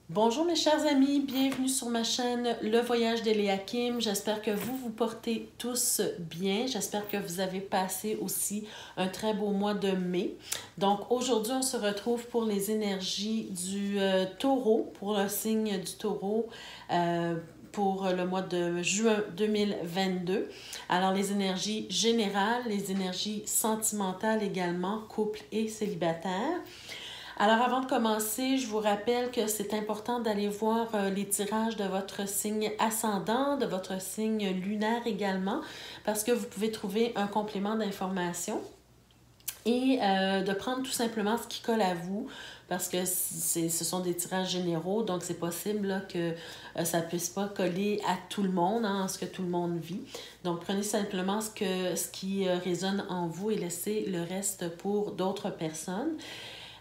Bonjour mes chers amis, bienvenue sur ma chaîne Le Voyage d'Eliakim. J'espère que vous vous portez tous bien. J'espère que vous avez passé aussi un très beau mois de mai. Donc aujourd'hui, on se retrouve pour les énergies du taureau, pour le signe du taureau. Pour le mois de juin 2022. Alors, les énergies générales, les énergies sentimentales également, couple et célibataire. Alors, avant de commencer, je vous rappelle que c'est important d'aller voir les tirages de votre signe ascendant, de votre signe lunaire également, parce que vous pouvez trouver un complément d'information et de prendre tout simplement ce qui colle à vous, parce que ce sont des tirages généraux, donc c'est possible là, que ça ne puisse pas coller à tout le monde, hein, ce que tout le monde vit. Donc, prenez simplement ce qui résonne en vous et laissez le reste pour d'autres personnes.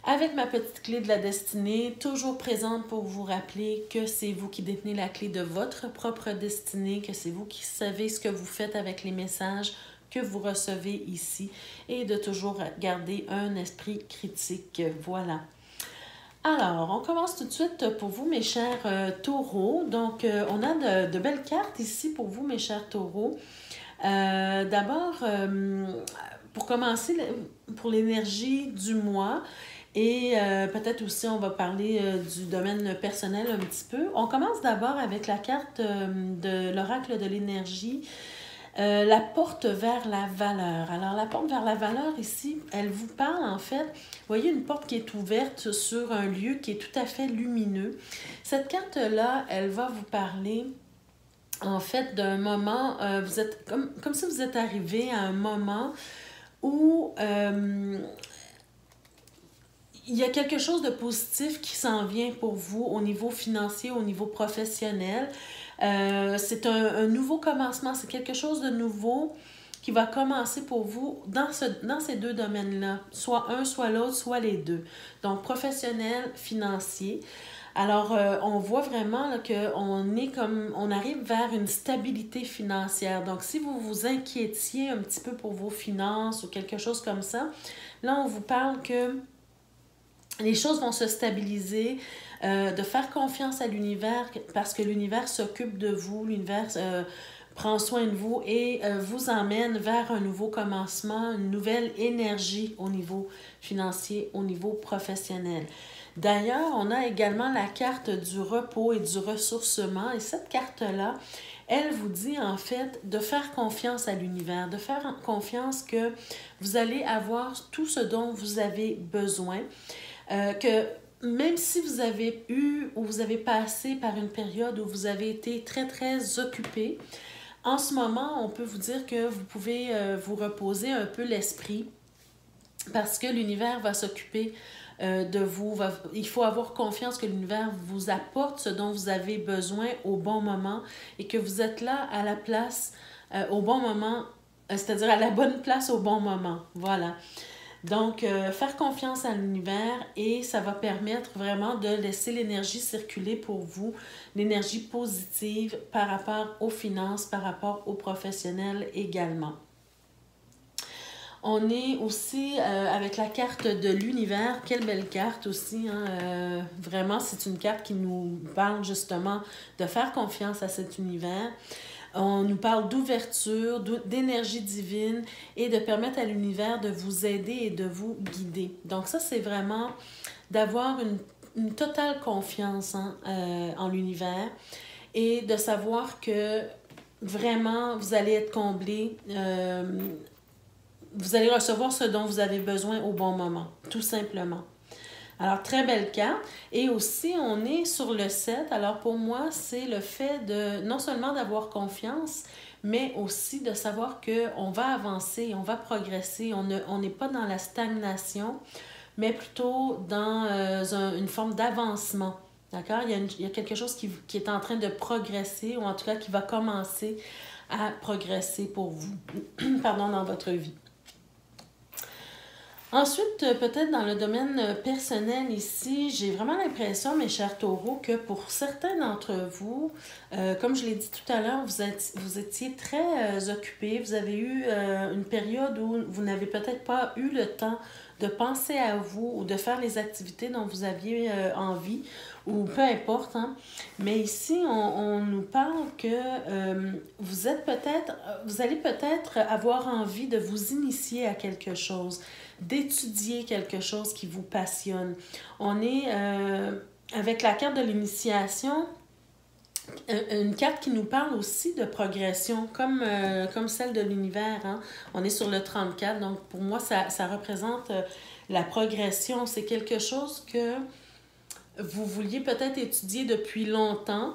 Avec ma petite clé de la destinée, toujours présente pour vous rappeler que c'est vous qui détenez la clé de votre propre destinée, que c'est vous qui savez ce que vous faites avec les messages que vous recevez ici et de toujours garder un esprit critique. Voilà. Alors, on commence tout de suite pour vous, mes chers taureaux. Donc, on a de belles cartes ici pour vous, mes chers taureaux. D'abord, pour commencer, pour l'énergie du mois, et peut-être aussi, on va parler du domaine personnel un petit peu. On commence d'abord avec la carte de l'oracle de l'énergie, la porte vers la valeur. Alors, la porte vers la valeur ici, elle vous parle en fait, vous voyez une porte qui est ouverte sur un lieu qui est tout à fait lumineux. Cette carte-là, elle va vous parler en fait d'un moment, vous êtes comme si vous êtes arrivé à un moment où il y a quelque chose de positif qui s'en vient pour vous au niveau financier, au niveau professionnel. C'est un nouveau commencement, c'est quelque chose de nouveau qui va commencer pour vous dans ces deux domaines-là. Soit un, soit l'autre, soit les deux. Donc, professionnel, financier. Alors, on voit vraiment on arrive vers une stabilité financière. Donc, si vous vous inquiétiez un petit peu pour vos finances ou quelque chose comme ça, là, on vous parle que les choses vont se stabiliser, de faire confiance à l'univers parce que l'univers s'occupe de vous, l'univers prend soin de vous et vous emmène vers un nouveau commencement, une nouvelle énergie au niveau financier, au niveau professionnel. D'ailleurs, on a également la carte du repos et du ressourcement et cette carte-là, elle vous dit en fait de faire confiance à l'univers, de faire confiance que vous allez avoir tout ce dont vous avez besoin. Que même si vous avez eu ou vous avez passé par une période où vous avez été très, très occupé, en ce moment, on peut vous dire que vous pouvez vous reposer un peu l'esprit parce que l'univers va s'occuper de vous. Il faut avoir confiance que l'univers vous apporte ce dont vous avez besoin au bon moment et que vous êtes là à la place au bon moment, c'est-à-dire à la bonne place au bon moment. Voilà. Donc, faire confiance à l'univers et ça va permettre vraiment de laisser l'énergie circuler pour vous, l'énergie positive par rapport aux finances, par rapport aux professionnels également. On est aussi avec la carte de l'univers. Quelle belle carte aussi. Hein? Vraiment, c'est une carte qui nous parle justement de faire confiance à cet univers. On nous parle d'ouverture, d'énergie divine et de permettre à l'univers de vous aider et de vous guider. Donc ça, c'est vraiment d'avoir une totale confiance en l'univers et de savoir que vraiment, vous allez être comblé. Vous allez recevoir ce dont vous avez besoin au bon moment, tout simplement. Alors, très belle carte. Et aussi, on est sur le 7. Alors, pour moi, c'est le fait de non seulement d'avoir confiance, mais aussi de savoir qu'on va avancer, on va progresser. On n'est pas dans la stagnation, mais plutôt dans une forme d'avancement. D'accord? Il y a quelque chose qui est en train de progresser, ou en tout cas qui va commencer à progresser pour vous, pardon, dans votre vie. Ensuite, peut-être dans le domaine personnel ici, j'ai vraiment l'impression, mes chers taureaux, que pour certains d'entre vous, comme je l'ai dit tout à l'heure, vous étiez très occupés. Vous avez eu une période où vous n'avez peut-être pas eu le temps de penser à vous ou de faire les activités dont vous aviez envie, ou peu importe, hein. Mais ici, on nous parle que vous allez peut-être avoir envie de vous initier à quelque chose, d'étudier quelque chose qui vous passionne. On est avec la carte de l'initiation, une carte qui nous parle aussi de progression, comme celle de l'univers, hein. On est sur le 34, donc pour moi, ça représente la progression. C'est quelque chose que vous vouliez peut-être étudier depuis longtemps,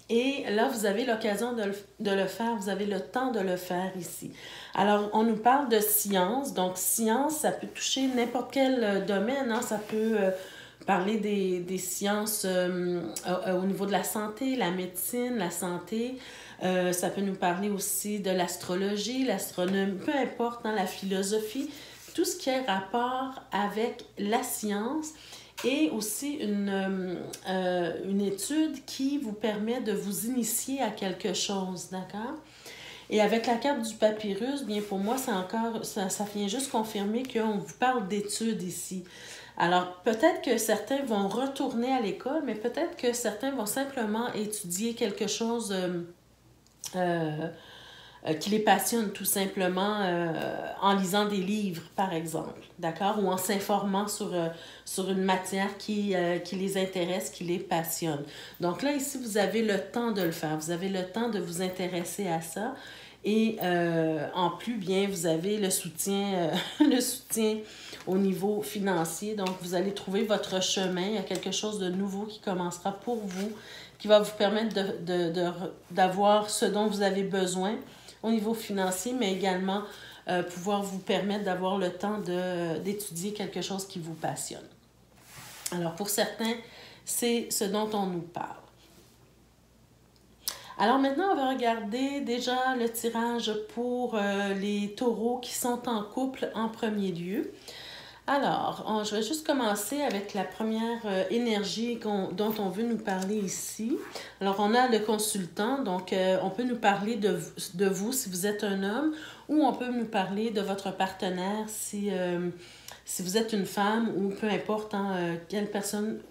et là, vous avez l'occasion de le faire, vous avez le temps de le faire ici. Alors, on nous parle de science, donc science, ça peut toucher n'importe quel domaine, hein. Ça peut parler des sciences au niveau de la santé, la médecine, la santé. Ça peut nous parler aussi de l'astrologie, l'astronomie, peu importe, hein, la philosophie, tout ce qui a rapport avec la science. Et aussi une étude qui vous permet de vous initier à quelque chose, d'accord? Et avec la carte du papyrus, bien pour moi, ça vient juste confirmer qu'on vous parle d'études ici. Alors, peut-être que certains vont retourner à l'école, mais peut-être que certains vont simplement étudier quelque chose qui les passionne tout simplement en lisant des livres, par exemple, d'accord? Ou en s'informant sur une matière qui les intéresse, qui les passionne. Donc là, ici, vous avez le temps de le faire. Vous avez le temps de vous intéresser à ça. Et en plus, bien, vous avez le soutien au niveau financier. Donc, vous allez trouver votre chemin. Il y a quelque chose de nouveau qui commencera pour vous, qui va vous permettre d'avoir ce dont vous avez besoin au niveau financier, mais également pouvoir vous permettre d'avoir le temps d'étudier quelque chose qui vous passionne. Alors, pour certains, c'est ce dont on nous parle. Alors maintenant, on va regarder déjà le tirage pour les taureaux qui sont en couple en premier lieu. Alors, je vais juste commencer avec la première énergie dont on veut nous parler ici. Alors, on a le consultant, donc on peut nous parler de vous si vous êtes un homme, ou on peut nous parler de votre partenaire si vous êtes une femme, ou peu importe hein, quelle personne,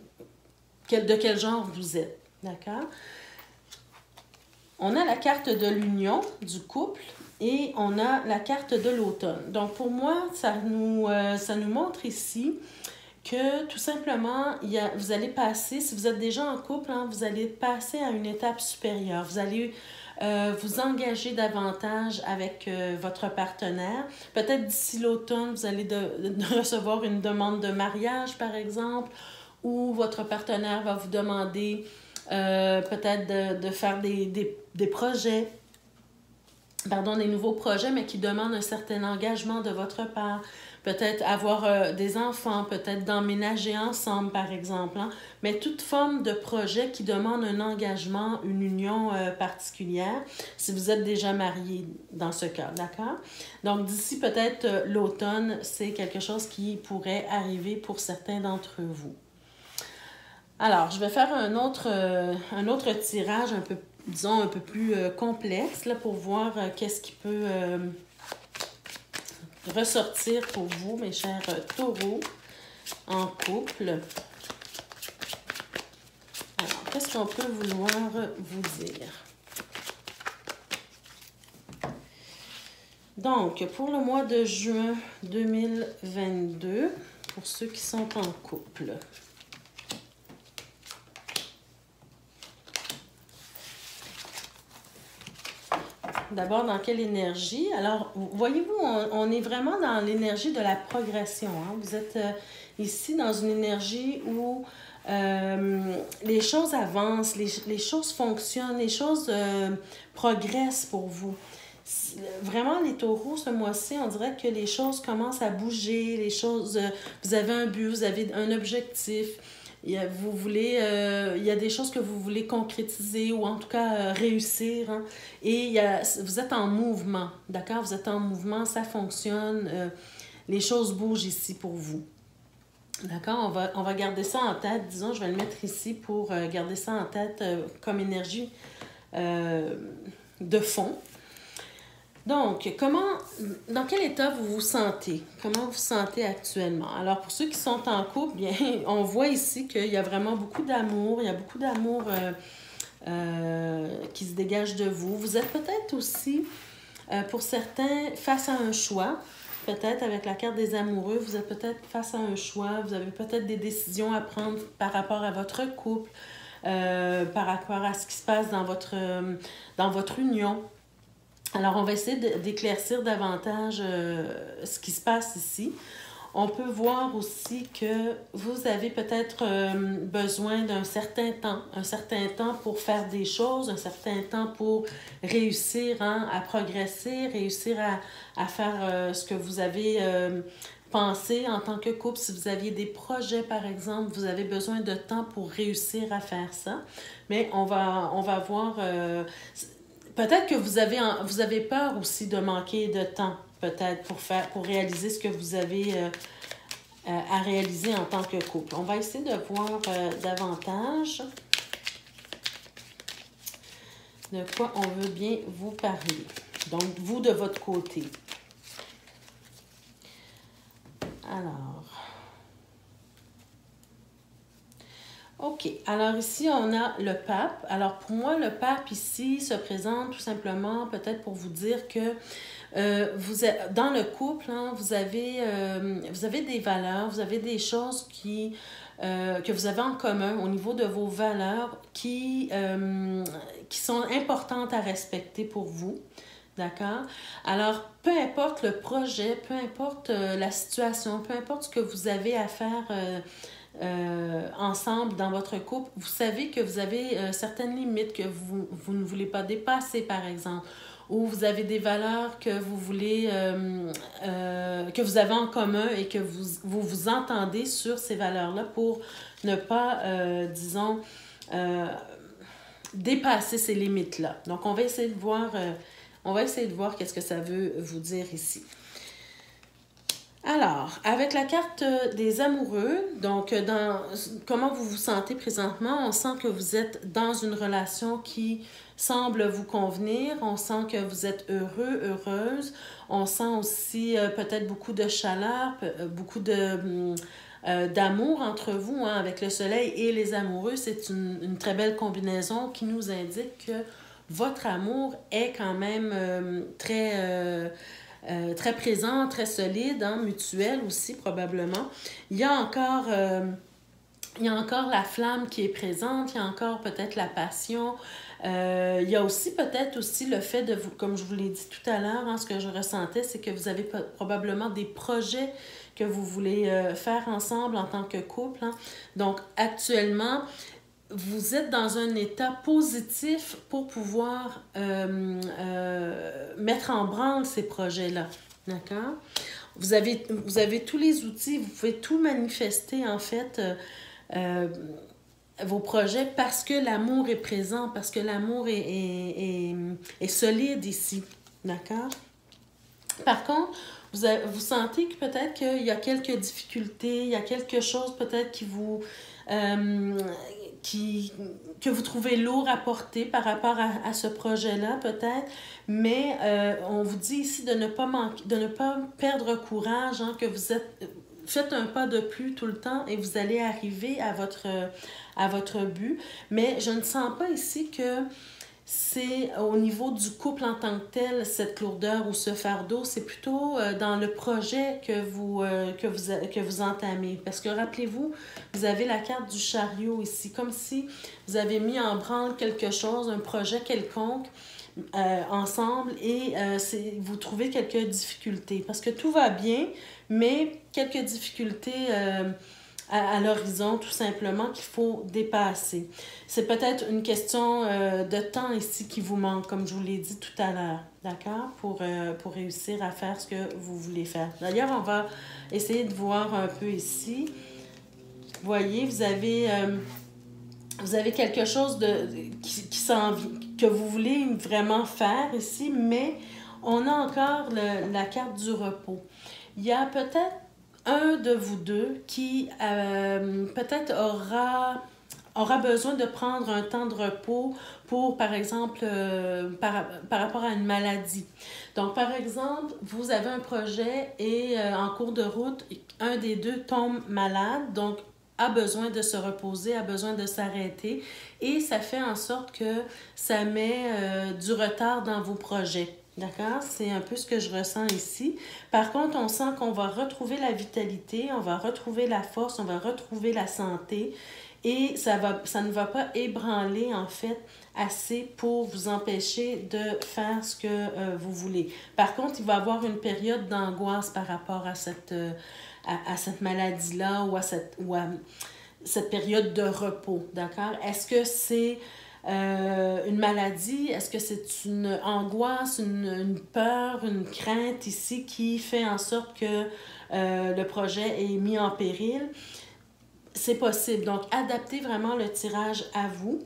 de quel genre vous êtes, d'accord? On a la carte de l'union du couple. Et on a la carte de l'automne. Donc, pour moi, ça nous montre ici que tout simplement, vous allez passer, si vous êtes déjà en couple, hein, vous allez passer à une étape supérieure. Vous allez vous engager davantage avec votre partenaire. Peut-être d'ici l'automne, vous allez de recevoir une demande de mariage, par exemple, ou votre partenaire va vous demander peut-être de faire des projets, des nouveaux projets, mais qui demandent un certain engagement de votre part. Peut-être avoir des enfants, peut-être d'emménager ensemble, par exemple. Hein? Mais toute forme de projet qui demande un engagement, une union particulière, si vous êtes déjà marié dans ce cas, d'accord? Donc, d'ici peut-être l'automne, c'est quelque chose qui pourrait arriver pour certains d'entre vous. Alors, je vais faire un autre tirage un peu plus complexe là, pour voir qu'est-ce qui peut ressortir pour vous, mes chers taureaux en couple. Alors, qu'est-ce qu'on peut vouloir vous dire? Donc, pour le mois de juin 2022, pour ceux qui sont en couple. D'abord, dans quelle énergie? Alors, voyez-vous, on est vraiment dans l'énergie de la progression. Hein? Vous êtes ici dans une énergie où les choses avancent, les choses fonctionnent, les choses progressent pour vous. Vraiment, les taureaux, ce mois-ci, on dirait que les choses commencent à bouger, vous avez un but, vous avez un objectif. Il y a des choses que vous voulez concrétiser ou en tout cas réussir. Hein? Et vous êtes en mouvement, d'accord? Vous êtes en mouvement, ça fonctionne. Les choses bougent ici pour vous. D'accord? On va garder ça en tête. Disons, je vais le mettre ici pour garder ça en tête comme énergie de fond. Donc, dans quel état vous vous sentez? Comment vous vous sentez actuellement? Alors, pour ceux qui sont en couple, bien, on voit ici qu'il y a vraiment beaucoup d'amour. Il y a beaucoup d'amour qui se dégage de vous. Vous êtes peut-être aussi, pour certains, face à un choix. Peut-être avec la carte des amoureux, vous êtes peut-être face à un choix. Vous avez peut-être des décisions à prendre par rapport à votre couple, par rapport à ce qui se passe dans votre union. Alors, on va essayer d'éclaircir davantage ce qui se passe ici. On peut voir aussi que vous avez peut-être besoin d'un certain temps pour faire des choses, un certain temps pour réussir à progresser, réussir à faire ce que vous avez pensé en tant que couple. Si vous aviez des projets, par exemple, vous avez besoin de temps pour réussir à faire ça. Mais on va voir... peut-être que vous avez peur aussi de manquer de temps, peut-être, pour réaliser ce que vous avez à réaliser en tant que couple. On va essayer de voir davantage de quoi on veut bien vous parler. Donc, vous, de votre côté. Alors... OK. Alors ici, on a le pape. Alors pour moi, le pape ici se présente tout simplement peut-être pour vous dire que vous êtes, dans le couple, hein, vous avez des valeurs, vous avez des choses que vous avez en commun au niveau de vos valeurs qui sont importantes à respecter pour vous. D'accord? Alors, peu importe le projet, peu importe la situation, peu importe ce que vous avez à faire ensemble dans votre couple, vous savez que vous avez certaines limites que vous ne voulez pas dépasser, par exemple, ou vous avez des valeurs que vous voulez, que vous avez en commun et que vous entendez sur ces valeurs-là pour ne pas, disons, dépasser ces limites-là. Donc, on va essayer de voir qu'est-ce que ça veut vous dire ici. Alors, avec la carte des amoureux, donc comment vous vous sentez présentement, on sent que vous êtes dans une relation qui semble vous convenir, on sent que vous êtes heureux, heureuse, on sent aussi peut-être beaucoup de chaleur, beaucoup d'amour entre vous, hein, avec le soleil et les amoureux. C'est une très belle combinaison qui nous indique que votre amour est quand même très présent, très solide, hein, mutuel aussi probablement. Il y a encore la flamme qui est présente, il y a encore peut-être la passion. Il y a aussi peut-être aussi le fait de vous, comme je vous l'ai dit tout à l'heure, hein, ce que je ressentais, c'est que vous avez probablement des projets que vous voulez faire ensemble en tant que couple. Hein. Donc actuellement, vous êtes dans un état positif pour pouvoir mettre en branle ces projets-là. D'accord? Vous avez tous les outils, vous pouvez tout manifester, en fait, vos projets parce que l'amour est présent, parce que l'amour est solide ici. D'accord? Par contre, vous sentez que peut-être qu'il y a quelques difficultés, il y a quelque chose peut-être qui vous... que vous trouvez lourd à porter par rapport à ce projet-là, peut-être, mais on vous dit ici de ne pas perdre courage, hein, que faites un pas de plus tout le temps et vous allez arriver à votre but, mais je ne sens pas ici que c'est au niveau du couple en tant que tel, cette lourdeur ou ce fardeau, c'est plutôt dans le projet que vous entamez. Parce que rappelez-vous, vous avez la carte du chariot ici, comme si vous avez mis en branle quelque chose, un projet quelconque ensemble et vous trouvez quelques difficultés. Parce que tout va bien, mais quelques difficultés... à l'horizon, tout simplement, qu'il faut dépasser. C'est peut-être une question de temps ici qui vous manque, comme je vous l'ai dit tout à l'heure, d'accord? Pour réussir à faire ce que vous voulez faire. D'ailleurs, on va essayer de voir un peu ici. Vous voyez, vous avez quelque chose que vous voulez vraiment faire ici, mais on a encore la carte du repos. Il y a peut-être un de vous deux qui peut-être aura aura besoin de prendre un temps de repos pour, par exemple, par rapport à une maladie. Donc, par exemple, vous avez un projet et en cours de route, un des deux tombe malade, donc a besoin de se reposer, a besoin de s'arrêter et ça fait en sorte que ça met du retard dans vos projets. D'accord? C'est un peu ce que je ressens ici. Par contre, on sent qu'on va retrouver la vitalité, on va retrouver la force, on va retrouver la santé et ça ne va pas ébranler en fait assez pour vous empêcher de faire ce que vous voulez. Par contre, il va y avoir une période d'angoisse par rapport à cette maladie-là ou à cette période de repos. D'accord? Est-ce que c'est une maladie? Est-ce que c'est une angoisse, une peur, une crainte ici qui fait en sorte que le projet est mis en péril? C'est possible. Donc, adaptez vraiment le tirage à vous.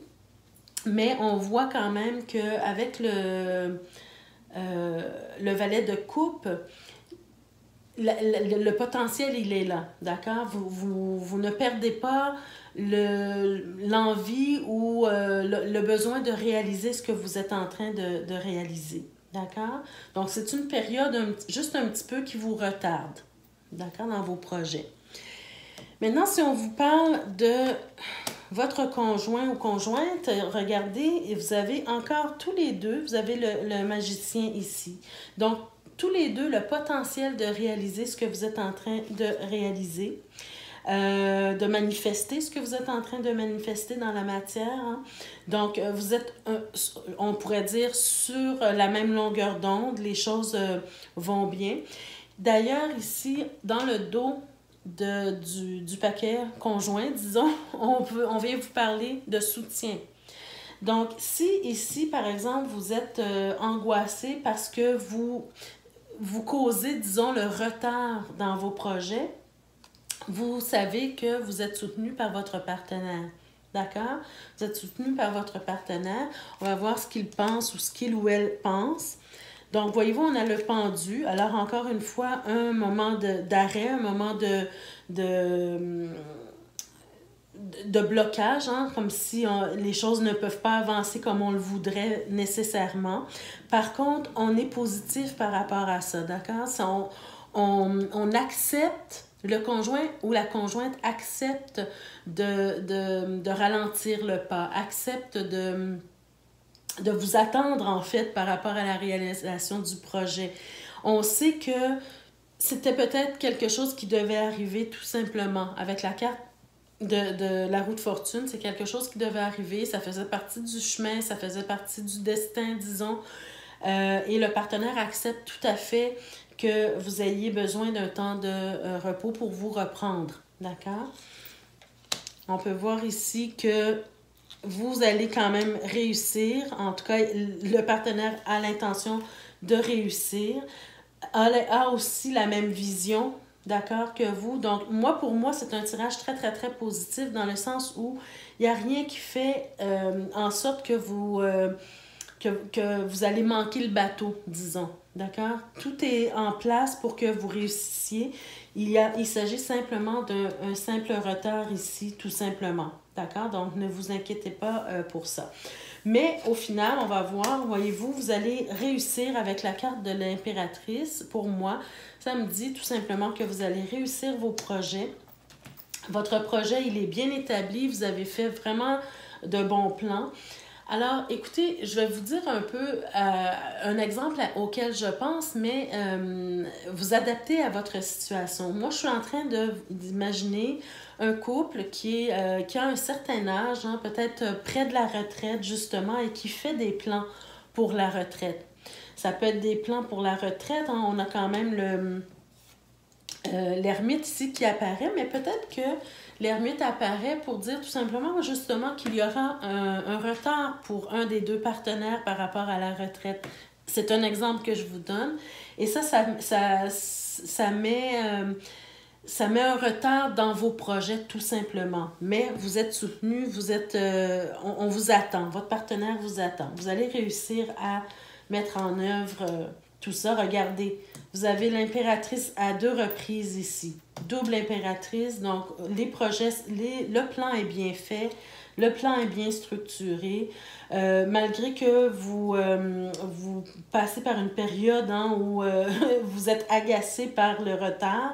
Mais on voit quand même qu'avec le valet de coupe, le potentiel, il est là, d'accord? Vous ne perdez pas l'envie ou le besoin de réaliser ce que vous êtes en train de réaliser, d'accord? Donc, c'est une période juste un petit peu qui vous retarde, d'accord, dans vos projets. Maintenant, si on vous parle de votre conjoint ou conjointe, regardez, vous avez encore tous les deux, vous avez le magicien ici. Donc, tous les deux, le potentiel de réaliser ce que vous êtes en train de réaliser, de manifester ce que vous êtes en train de manifester dans la matière. Hein. Donc, vous êtes, on pourrait dire, sur la même longueur d'onde, les choses vont bien. D'ailleurs, ici, dans le dos du paquet conjoint, disons, on vient vous parler de soutien. Donc, si ici, par exemple, vous êtes angoissé parce que vous causez, disons, le retard dans vos projets, vous savez que vous êtes soutenu par votre partenaire. D'accord? Vous êtes soutenu par votre partenaire. On va voir ce qu'il pense ou ce qu'il ou elle pense. Donc, voyez-vous, on a le pendu. Alors, encore une fois, un moment d'arrêt, un moment de blocage, hein, comme si les choses ne peuvent pas avancer comme on le voudrait nécessairement. Par contre, on est positif par rapport à ça, d'accord? On accepte, le conjoint ou la conjointe accepte de ralentir le pas, accepte de vous attendre, en fait, par rapport à la réalisation du projet. On sait que c'était peut-être quelque chose qui devait arriver tout simplement. Avec la carte de la roue de fortune, c'est quelque chose qui devait arriver. Ça faisait partie du chemin, ça faisait partie du destin, disons. Et le partenaire accepte tout à fait que vous ayez besoin d'un temps de repos pour vous reprendre. D'accord? On peut voir ici que vous allez quand même réussir. En tout cas, le partenaire a l'intention de réussir, a aussi la même vision, d'accord, que vous. Donc, pour moi, c'est un tirage très, très, très positif dans le sens où il n'y a rien qui fait en sorte que vous allez manquer le bateau, disons. D'accord? Tout est en place pour que vous réussissiez. Il s'agit simplement d'un simple retard ici, tout simplement. D'accord? Donc, ne vous inquiétez pas pour ça. Mais au final, on va voir, voyez-vous, vous allez réussir avec la carte de l'impératrice. Pour moi, ça me dit tout simplement que vous allez réussir vos projets. Votre projet, il est bien établi. Vous avez fait vraiment de bons plans. Alors, écoutez, je vais vous dire un peu un exemple auquel je pense, mais vous adaptez à votre situation. Moi, je suis en train d'imaginer un couple qui a un certain âge, hein, peut-être près de la retraite, justement, et qui fait des plans pour la retraite. Ça peut être des plans pour la retraite. Hein, on a quand même l'ermite ici qui apparaît, mais peut-être que l'ermite apparaît pour dire tout simplement justement qu'il y aura un retard pour un des deux partenaires par rapport à la retraite. C'est un exemple que je vous donne. Et ça met un retard dans vos projets tout simplement. Mais vous êtes soutenu, on vous attend, votre partenaire vous attend. Vous allez réussir à mettre en œuvre tout ça. Regardez, vous avez l'impératrice à 2 reprises ici. Double impératrice, donc les projets, le plan est bien fait. Le plan est bien structuré. Malgré que vous passez par une période hein, où vous êtes agacé par le retard,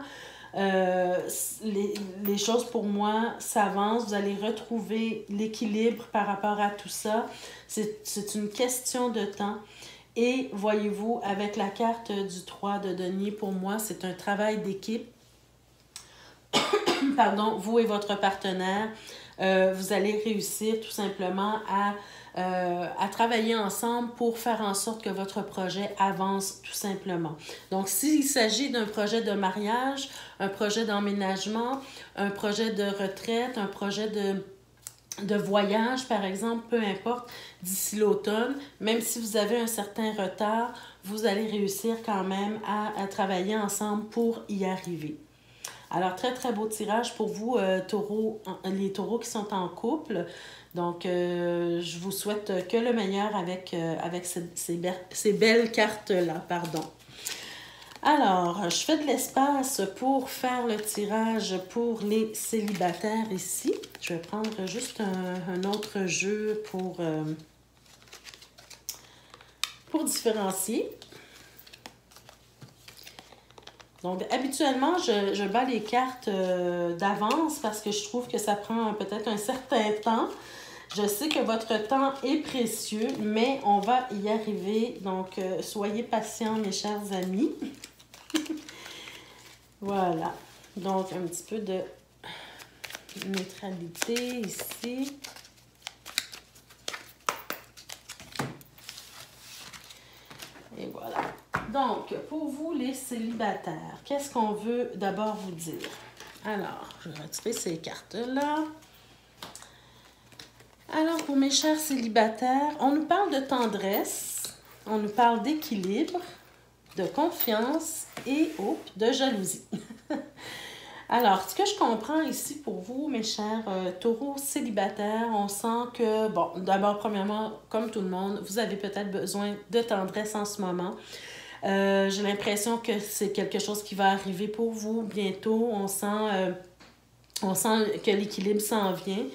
les choses pour moi s'avancent. Vous allez retrouver l'équilibre par rapport à tout ça. C'est une question de temps. Et voyez-vous, avec la carte du 3 de denier, pour moi, c'est un travail d'équipe. Pardon, vous et votre partenaire, vous allez réussir tout simplement à travailler ensemble pour faire en sorte que votre projet avance tout simplement. Donc, s'il s'agit d'un projet de mariage, un projet d'emménagement, un projet de retraite, un projet de voyage, par exemple, peu importe, d'ici l'automne, même si vous avez un certain retard, vous allez réussir quand même à travailler ensemble pour y arriver. Alors, très, très beau tirage pour vous, taureaux, les taureaux qui sont en couple. Donc, je vous souhaite que le meilleur avec ces belles cartes-là. Pardon. Alors, je fais de l'espace pour faire le tirage pour les célibataires ici. Je vais prendre juste un autre jeu pour différencier. Donc, habituellement, je bats les cartes d'avance parce que je trouve que ça prend peut-être un certain temps. Je sais que votre temps est précieux, mais on va y arriver. Donc, soyez patients, mes chers amis. Voilà. Donc, un petit peu de neutralité ici. Et voilà. Donc, pour vous, les célibataires, qu'est-ce qu'on veut d'abord vous dire? Alors, je vais retirer ces cartes-là. Alors, pour mes chers célibataires, on nous parle de tendresse, on nous parle d'équilibre, de confiance et de jalousie. Alors, ce que je comprends ici pour vous, mes chers taureaux célibataires, on sent que, bon, d'abord, premièrement, comme tout le monde, vous avez peut-être besoin de tendresse en ce moment. J'ai l'impression que c'est quelque chose qui va arriver pour vous bientôt. On sent que l'équilibre s'en vient.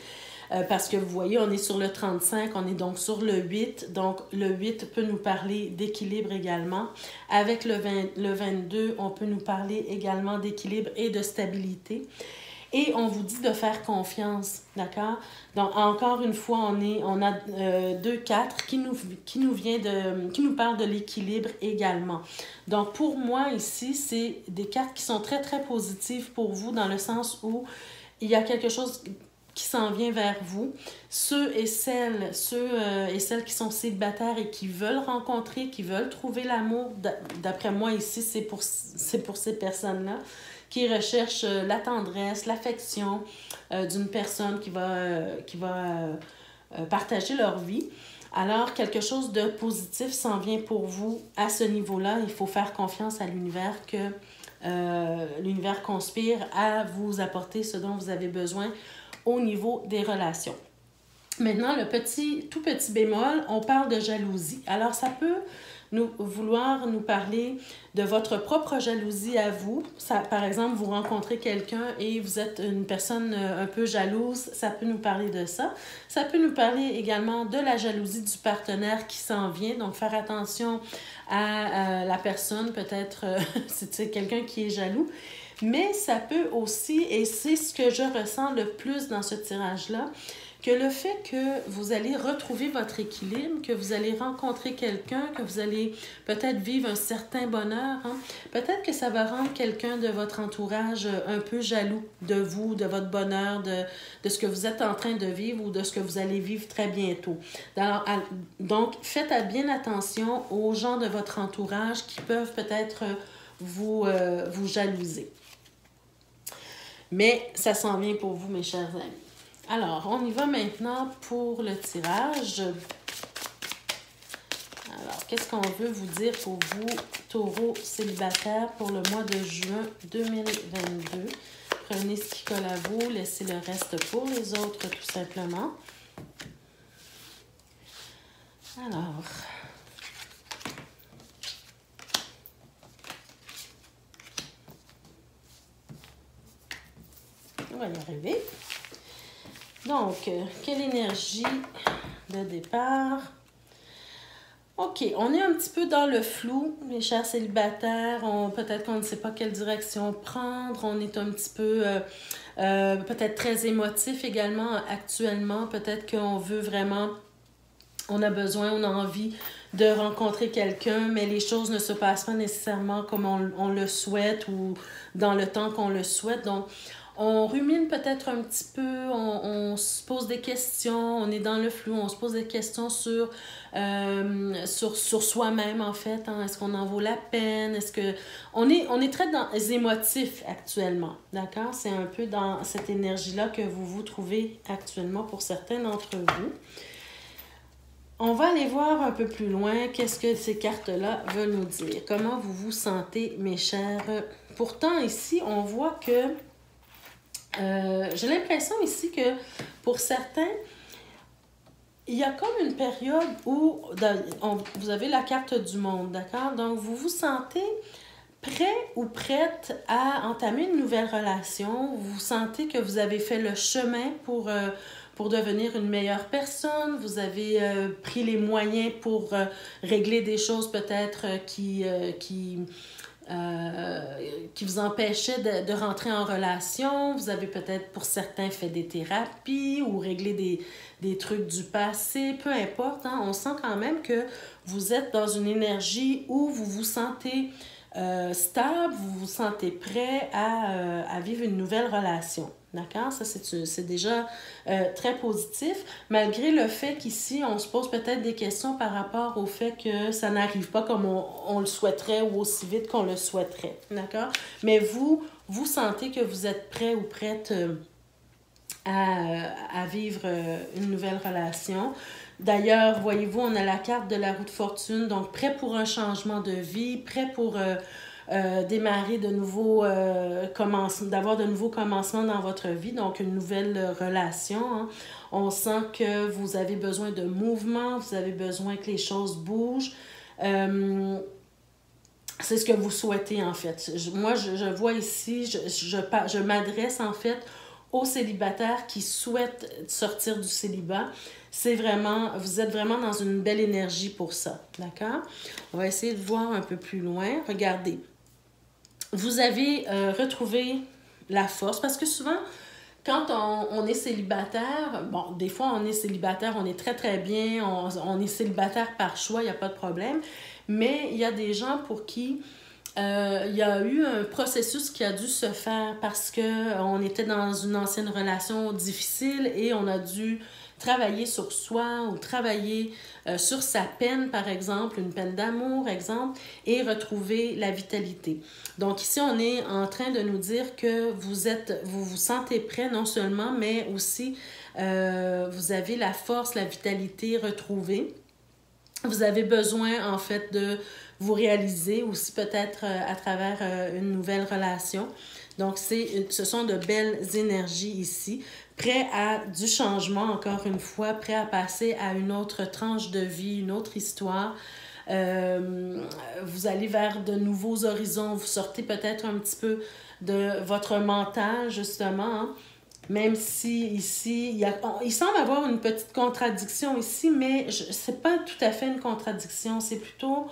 Parce que vous voyez, on est sur le 35, on est donc sur le 8. Donc, le 8 peut nous parler d'équilibre également. Avec le 22, on peut nous parler également d'équilibre et de stabilité. Et on vous dit de faire confiance, d'accord? Donc, encore une fois, on a 2-4 qui nous parle de l'équilibre également. Donc, pour moi, ici, c'est des cartes qui sont très, très positives pour vous dans le sens où il y a quelque chose qui s'en vient vers vous. Ceux et celles qui sont célibataires et qui veulent rencontrer, qui veulent trouver l'amour, d'après moi, ici, c'est pour ces personnes-là qui recherchent la tendresse, l'affection d'une personne qui va partager leur vie. Alors, quelque chose de positif s'en vient pour vous à ce niveau-là. Il faut faire confiance à l'univers que l'univers conspire à vous apporter ce dont vous avez besoin au niveau des relations. Maintenant, tout petit bémol, on parle de jalousie. Alors, ça peut vouloir nous parler de votre propre jalousie à vous. Ça, par exemple, vous rencontrez quelqu'un et vous êtes une personne un peu jalouse, ça peut nous parler de ça. Ça peut nous parler également de la jalousie du partenaire qui s'en vient. Donc, faire attention à la personne, peut-être c'est quelqu'un qui est jaloux. Mais ça peut aussi, et c'est ce que je ressens le plus dans ce tirage-là, que le fait que vous allez retrouver votre équilibre, que vous allez rencontrer quelqu'un, que vous allez peut-être vivre un certain bonheur, hein, peut-être que ça va rendre quelqu'un de votre entourage un peu jaloux de vous, de votre bonheur, de ce que vous êtes en train de vivre ou de ce que vous allez vivre très bientôt. Donc, faites bien attention aux gens de votre entourage qui peuvent peut-être vous jalouser. Mais ça s'en vient pour vous, mes chers amis. Alors, on y va maintenant pour le tirage. Alors, qu'est-ce qu'on veut vous dire pour vous, taureaux célibataires, pour le mois de juin 2022? Prenez ce qui colle à vous, laissez le reste pour les autres, tout simplement. Alors... on va y arriver. Donc, quelle énergie de départ? OK, on est un petit peu dans le flou, mes chers célibataires. Peut-être qu'on ne sait pas quelle direction prendre. On est un petit peu, peut-être très émotif également actuellement. Peut-être qu'on veut vraiment, on a besoin, on a envie de rencontrer quelqu'un, mais les choses ne se passent pas nécessairement comme on le souhaite ou dans le temps qu'on le souhaite. Donc, on rumine peut-être un petit peu, on se pose des questions, on est dans le flou, on se pose des questions sur soi-même en fait. Hein. Est-ce qu'on en vaut la peine? Est-ce que on est très dans les émotifs actuellement, d'accord? C'est un peu dans cette énergie-là que vous vous trouvez actuellement pour certains d'entre vous. On va aller voir un peu plus loin qu'est-ce que ces cartes-là veulent nous dire. Comment vous vous sentez, mes chers? Pourtant, ici, on voit que j'ai l'impression ici que pour certains, il y a comme une période où vous avez la carte du monde, d'accord? Donc, vous vous sentez prêt ou prête à entamer une nouvelle relation. Vous sentez que vous avez fait le chemin pour devenir une meilleure personne. Vous avez pris les moyens pour régler des choses peut-être qui vous empêchait de rentrer en relation. Vous avez peut-être, pour certains, fait des thérapies ou réglé des trucs du passé, peu importe. Hein, on sent quand même que vous êtes dans une énergie où vous vous sentez stable, vous vous sentez prêt à vivre une nouvelle relation. D'accord? Ça, c'est déjà très positif, malgré le fait qu'ici, on se pose peut-être des questions par rapport au fait que ça n'arrive pas comme on le souhaiterait ou aussi vite qu'on le souhaiterait. D'accord? Mais vous sentez que vous êtes prêt ou prête à vivre une nouvelle relation. D'ailleurs, voyez-vous, on a la carte de la roue de fortune, donc prêt pour un changement de vie, prêt pour démarrer de nouveaux d'avoir de nouveaux commencements dans votre vie, donc une nouvelle relation. Hein. On sent que vous avez besoin de mouvement, vous avez besoin que les choses bougent. C'est ce que vous souhaitez en fait. Moi, je vois ici, je m'adresse en fait aux célibataires qui souhaitent sortir du célibat. C'est vraiment, vous êtes vraiment dans une belle énergie pour ça, d'accord? On va essayer de voir un peu plus loin. Regardez, vous avez retrouvé la force, parce que souvent, quand on est célibataire, bon, des fois, on est célibataire, on est très, très bien, on est célibataire par choix, il n'y a pas de problème, mais il y a des gens pour qui il y a eu un processus qui a dû se faire parce qu'on était dans une ancienne relation difficile et on a dû travailler sur soi ou travailler sur sa peine, par exemple, une peine d'amour, exemple, et retrouver la vitalité. Donc ici, on est en train de nous dire que vous vous sentez prêt non seulement, mais aussi vous avez la force, la vitalité retrouvée. Vous avez besoin, en fait, de vous réaliser aussi peut-être à travers une nouvelle relation. Donc, ce sont de belles énergies ici, prêts à du changement, encore une fois, prêts à passer à une autre tranche de vie, une autre histoire. Vous allez vers de nouveaux horizons, vous sortez peut-être un petit peu de votre mental, justement, hein. Même si ici, il semble avoir une petite contradiction ici, mais c'est pas tout à fait une contradiction. C'est plutôt,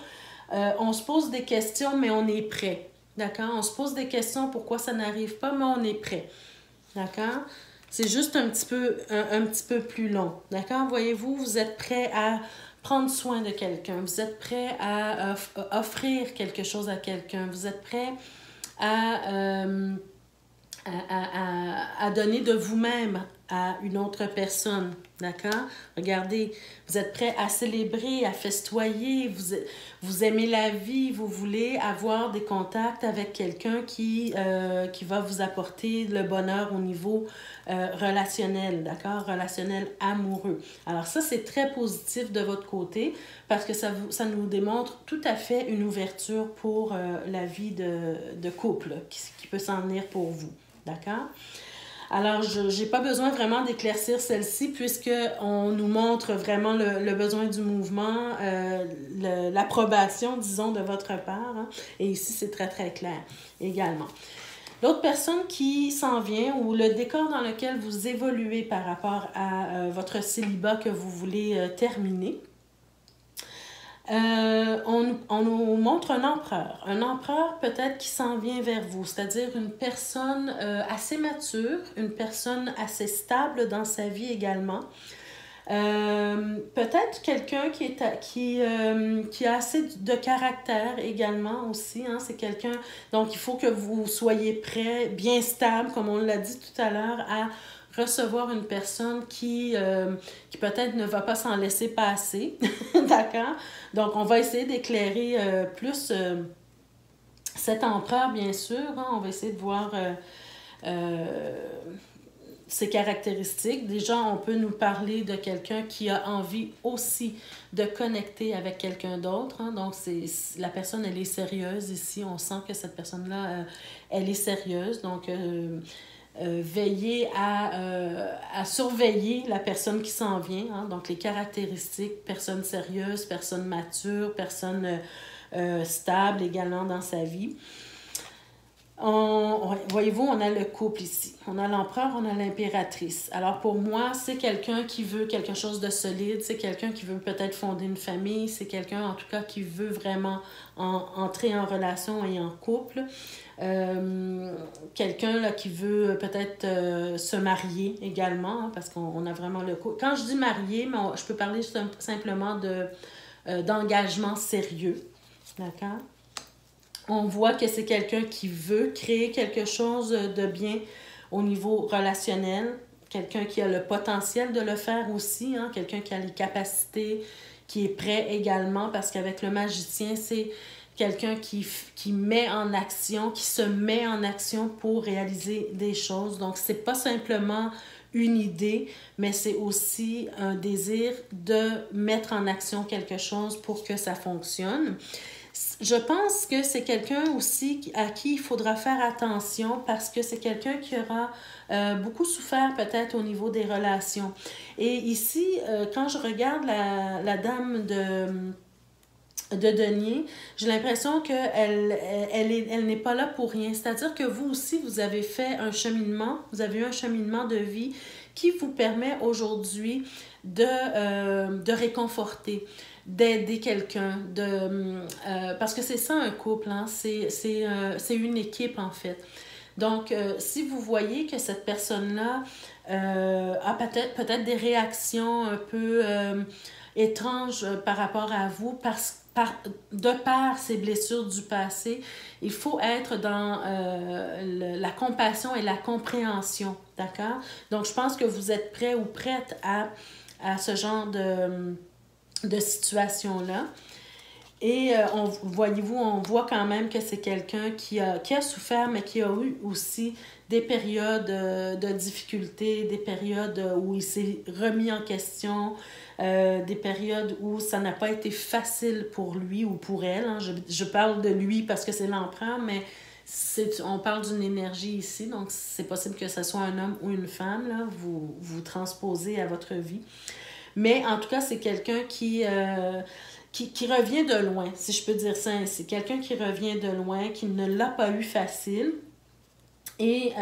on se pose des questions, mais on est prêt. D'accord? On se pose des questions, pourquoi ça n'arrive pas, mais on est prêt. D'accord? C'est juste un petit peu plus long. D'accord? Voyez-vous, vous êtes prêt à prendre soin de quelqu'un. Vous êtes prêt à offrir quelque chose à quelqu'un. Vous êtes prêt à donner de vous-même à une autre personne, d'accord? Regardez, vous êtes prêt à célébrer, à festoyer, vous aimez la vie, vous voulez avoir des contacts avec quelqu'un qui va vous apporter le bonheur au niveau relationnel, d'accord? Relationnel amoureux. Alors ça, c'est très positif de votre côté parce que ça nous démontre tout à fait une ouverture pour la vie de couple qui peut s'en venir pour vous. D'accord? Alors, je n'ai pas besoin vraiment d'éclaircir celle-ci puisqu'on nous montre vraiment le besoin du mouvement, l'approbation, disons, de votre part. Hein? Et ici, c'est très, très clair également. L'autre personne qui s'en vient ou le décor dans lequel vous évoluez par rapport à votre célibat que vous voulez terminer, on nous montre un empereur. Un empereur peut-être qui s'en vient vers vous, c'est-à-dire une personne assez mature, une personne assez stable dans sa vie également. Peut-être quelqu'un qui a assez de caractère également aussi, hein, c'est quelqu'un, donc il faut que vous soyez prêt, bien stable, comme on l'a dit tout à l'heure, à recevoir une personne qui peut-être ne va pas s'en laisser passer, d'accord? Donc on va essayer d'éclairer plus cet empereur, bien sûr, hein, on va essayer de voir ses caractéristiques. Déjà, on peut nous parler de quelqu'un qui a envie aussi de connecter avec quelqu'un d'autre. Hein. Donc, la personne, elle est sérieuse ici. On sent que cette personne-là, elle est sérieuse. Donc, veillez à surveiller la personne qui s'en vient. Hein. Donc, les caractéristiques, personne sérieuse, personne mature, personne stable également dans sa vie. Voyez-vous, on a le couple ici. On a l'empereur, on a l'impératrice. Alors pour moi, c'est quelqu'un qui veut quelque chose de solide, c'est quelqu'un qui veut peut-être fonder une famille, c'est quelqu'un en tout cas qui veut vraiment entrer en relation et en couple. Quelqu'un là, qui veut peut-être se marier également, hein, parce qu'on a vraiment le couple. Quand je dis marier, je peux parler simplement d'engagement sérieux. D'accord? On voit que c'est quelqu'un qui veut créer quelque chose de bien au niveau relationnel, quelqu'un qui a le potentiel de le faire aussi, hein, quelqu'un qui a les capacités, qui est prêt également, parce qu'avec le magicien, c'est quelqu'un qui met en action, qui se met en action pour réaliser des choses. Donc, c'est pas simplement une idée, mais c'est aussi un désir de mettre en action quelque chose pour que ça fonctionne. Je pense que c'est quelqu'un aussi à qui il faudra faire attention parce que c'est quelqu'un qui aura beaucoup souffert peut-être au niveau des relations. Et ici, quand je regarde la dame de denier, j'ai l'impression qu'elle n'est pas là pour rien. C'est-à-dire que vous aussi, vous avez fait un cheminement, vous avez eu un cheminement de vie qui vous permet aujourd'hui de réconforter, d'aider quelqu'un, parce que c'est ça un couple, hein? C'est une équipe en fait. Donc, si vous voyez que cette personne-là a peut-être des réactions un peu étranges par rapport à vous, de par ses blessures du passé, il faut être dans la compassion et la compréhension, d'accord? Donc, je pense que vous êtes prêt ou prête à ce genre de situation-là. Et voyez-vous, on voit quand même que c'est quelqu'un qui a souffert, mais qui a eu aussi des périodes de difficultés, des périodes où il s'est remis en question, des périodes où ça n'a pas été facile pour lui ou pour elle. Hein. Je parle de lui parce que c'est l'empereur, mais on parle d'une énergie ici, donc c'est possible que ce soit un homme ou une femme, là, vous transposez à votre vie. Mais en tout cas, c'est quelqu'un qui revient de loin, si je peux dire ça ainsi. Quelqu'un qui revient de loin, qui ne l'a pas eu facile et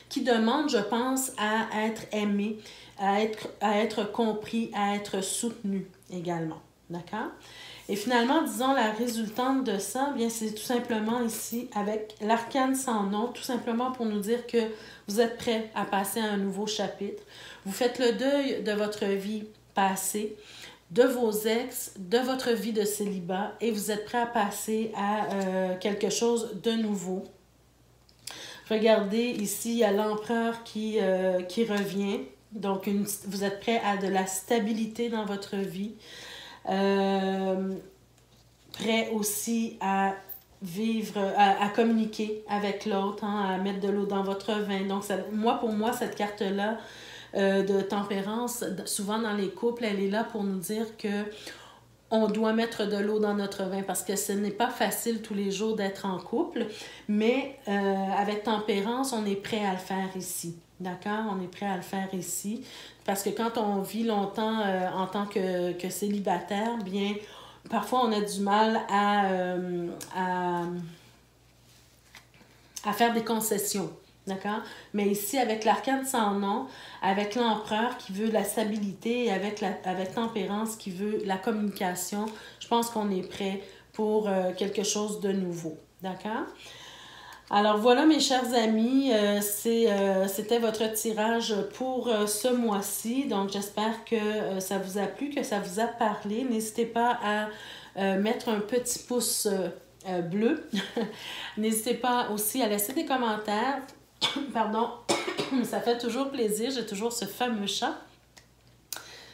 qui demande, je pense, à être aimé, à être compris, à être soutenu également. D'accord? Et finalement, disons, la résultante de ça, bien, c'est tout simplement ici, avec l'arcane sans nom, tout simplement pour nous dire que vous êtes prêt à passer à un nouveau chapitre. Vous faites le deuil de votre vie passée, de vos ex, de votre vie de célibat, et vous êtes prêt à passer à quelque chose de nouveau. Regardez, ici, il y a l'empereur qui revient. Donc, vous êtes prêt à de la stabilité dans votre vie. Prêt aussi à vivre, à communiquer avec l'autre, hein, à mettre de l'eau dans votre vin. Donc, pour moi, cette carte-là de tempérance, souvent dans les couples, elle est là pour nous dire que on doit mettre de l'eau dans notre vin parce que ce n'est pas facile tous les jours d'être en couple, mais avec tempérance, on est prêt à le faire ici. D'accord? On est prêt à le faire ici parce que quand on vit longtemps en tant que célibataire, bien, parfois on a du mal à à faire des concessions. D'accord? Mais ici, avec l'arcane sans nom, avec l'empereur qui veut la stabilité et avec tempérance qui veut la communication, je pense qu'on est prêt pour quelque chose de nouveau. D'accord? Alors voilà mes chers amis, c'était votre tirage pour ce mois-ci. Donc j'espère que ça vous a plu, que ça vous a parlé. N'hésitez pas à mettre un petit pouce bleu. N'hésitez pas aussi à laisser des commentaires. Pardon, ça fait toujours plaisir. J'ai toujours ce fameux chat.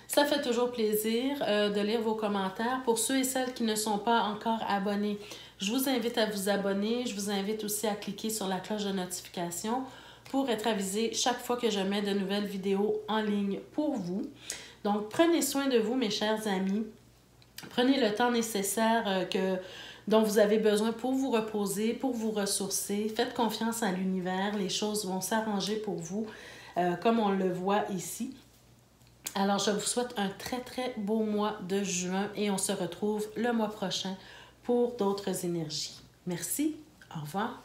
Ça fait toujours plaisir de lire vos commentaires. Pour ceux et celles qui ne sont pas encore abonnés, je vous invite à vous abonner. Je vous invite aussi à cliquer sur la cloche de notification pour être avisé chaque fois que je mets de nouvelles vidéos en ligne pour vous. Donc, prenez soin de vous, mes chers amis. Prenez le temps nécessaire dont vous avez besoin pour vous reposer, pour vous ressourcer. Faites confiance à l'univers. Les choses vont s'arranger pour vous, comme on le voit ici. Alors, je vous souhaite un très, très beau mois de juin et on se retrouve le mois prochain pour d'autres énergies. Merci. Au revoir.